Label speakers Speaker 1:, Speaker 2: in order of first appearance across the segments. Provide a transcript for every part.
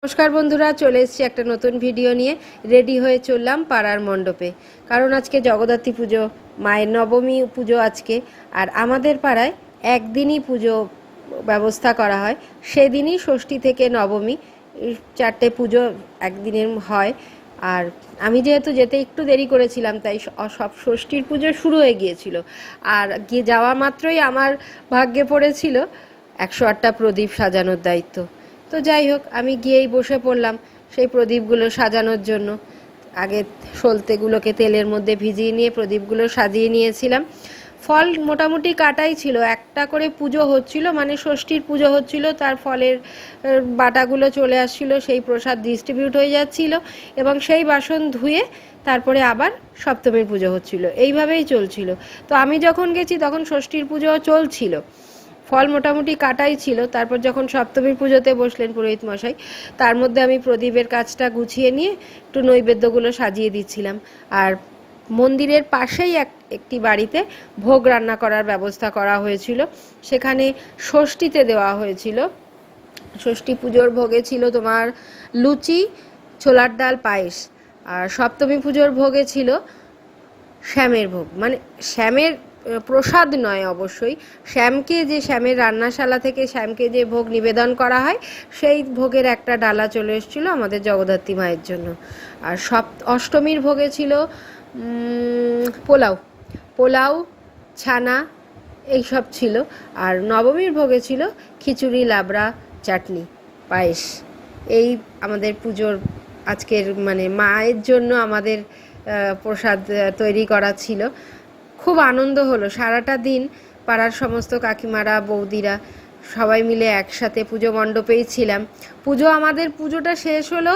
Speaker 1: নমস্কার বন্ধুরা, চলে এসেছি একটা নতুন ভিডিও নিয়ে। রেডি হয়ে চললাম পাড়ার মণ্ডপে, কারণ আজকে জগদ্ধাত্রী পুজো, মায়ের নবমী পুজো আজকে। আর আমাদের পাড়ায় একদিনই পুজো ব্যবস্থা করা হয়, সেদিনই ষষ্ঠী থেকে নবমী, চারটে পুজো একদিনের হয়। আর আমি যেহেতু যেতে একটু দেরি করেছিলাম, তাই সব ষষ্ঠীর পুজো শুরু হয়ে গিয়েছিল। আর গিয়ে যাওয়া মাত্রই আমার ভাগ্যে পড়েছিল 108টা প্রদীপ সাজানোর দায়িত্ব। তো যাই হোক, আমি গিয়েই বসে পড়লাম সেই প্রদীপগুলো সাজানোর জন্য। আগে সলতেগুলোকে তেলের মধ্যে ভিজিয়ে নিয়ে প্রদীপগুলো সাজিয়ে নিয়েছিলাম। ফল মোটামুটি কাটাই ছিল, একটা করে পুজো হচ্ছিল, মানে ষষ্ঠীর পুজো হচ্ছিল, তার ফলের বাটাগুলো চলে আসছিল, সেই প্রসাদ ডিস্ট্রিবিউট হয়ে যাচ্ছিল, এবং সেই বাসন ধুয়ে তারপরে আবার সপ্তমীর পুজো হচ্ছিল, এইভাবেই চলছিল। তো আমি যখন গেছি তখন ষষ্ঠীর পুজো চলছিল, ফল মোটামুটি কাটাই ছিল। তারপর যখন সপ্তমীর পুজোতে বসলেন পুরোহিত মশাই, তার মধ্যে আমি প্রদীপের কাজটা গুছিয়ে নিয়ে একটু নৈবেদ্যগুলো সাজিয়ে দিচ্ছিলাম। আর মন্দিরের পাশেই একটি বাড়িতে ভোগ রান্না করার ব্যবস্থা করা হয়েছিল, সেখানে ষষ্ঠীতে দেওয়া হয়েছিল। ষষ্ঠী পুজোর ভোগে ছিল তোমার লুচি, ছোলার ডাল, পায়েস। আর সপ্তমী পুজোর ভোগে ছিল শ্যামের ভোগ, মানে শ্যামের প্রসাদ নয় অবশ্যই, শ্যামকে যে শ্যামের রান্নাশালা থেকে শ্যামকে যে ভোগ নিবেদন করা হয়, সেই ভোগের একটা ডালা চলে এসেছিল আমাদের জগদ্ধাত্রী মায়ের জন্য। আর অষ্টমীর ভোগে ছিল পোলাও, পোলাও, ছানা, এইসব ছিল। আর নবমীর ভোগে ছিল খিচুড়ি, লাবড়া, চাটনি, পায়েস। এই আমাদের পুজোর আজকের মানে মায়ের জন্য আমাদের প্রসাদ তৈরি করা ছিল। খুব আনন্দ হলো, সারাটা দিন পাড়ার সমস্ত কাকিমারা, বৌদিরা সবাই মিলে একসাথে পুজো মণ্ডপেই ছিলাম। পুজোটা শেষ হলো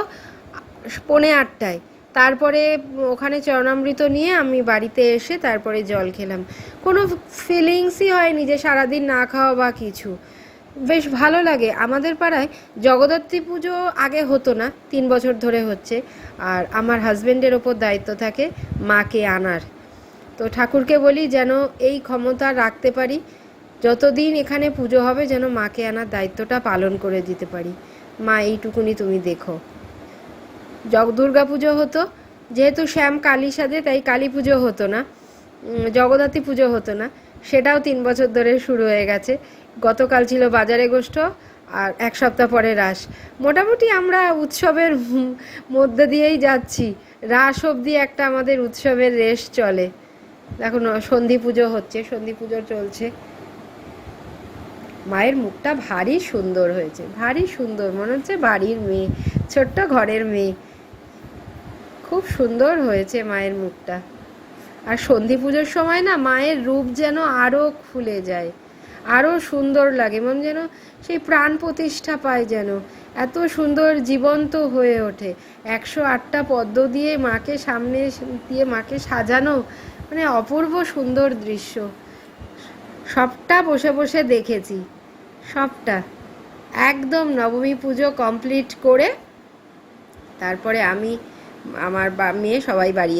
Speaker 1: 7:45। তারপরে ওখানে চরণামৃত নিয়ে আমি বাড়িতে এসে তারপরে জল খেলাম। কোনো ফিলিংসই হয়নি যে সারাদিন না খাওয়া বা কিছু। বেশ ভালো লাগে। আমাদের পাড়ায় জগদ্ধাত্রী পুজো আগে হতো না, 3 বছর ধরে হচ্ছে। আর আমার হাজব্যান্ডের ওপর দায়িত্ব থাকে মাকে আনার। তো ঠাকুরকে বলি যেন এই ক্ষমতা রাখতে পারি, যতদিন এখানে পুজো হবে যেন মাকে আনার দায়িত্বটা পালন করে দিতে পারি। মা, এইটুকুনি তুমি দেখো। দুর্গা পুজো হতো, যেহেতু শ্যাম কালী সাজে তাই কালী পুজো হতো না, জগদ্ধাত্রী পুজো হতো না। সেটাও 3 বছর ধরে শুরু হয়ে গেছে। গতকাল ছিল বাজারে গোষ্ঠ, আর 1 সপ্তাহ পরে রাস। মোটামুটি আমরা উৎসবের মধ্যে দিয়েই যাচ্ছি। রাস অবধি একটা আমাদের উৎসবের রেশ চলে। এখন সন্ধি পুজো হচ্ছে, সন্ধি পুজো চলছে। মায়ের মুখটা ভারী সুন্দর হয়েছে, ভারী সুন্দর, মনে হচ্ছে বাড়ির মেয়ে, ছোট্ট ঘরের মেয়ে। খুব সুন্দর হয়েছে মায়ের মুখটা। আর সন্ধি পুজোর সময় না মায়ের রূপ যেন আরও খুলে যায়, আরও সুন্দর লাগে, মন যেন সেই প্রাণ প্রতিষ্ঠা পায়, যেন এত সুন্দর জীবন্ত হয়ে ওঠে। 108টা পদ্ম দিয়ে মাকে সামনে দিয়ে মাকে সাজানো, মানে অপূর্ব সুন্দর দৃশ্য। সবটা বসে বসে দেখেছি, সবটা একদম। নবমী পুজো কমপ্লিট করে তারপরে আমি, আমার মেয়ে, সবাই বাড়ি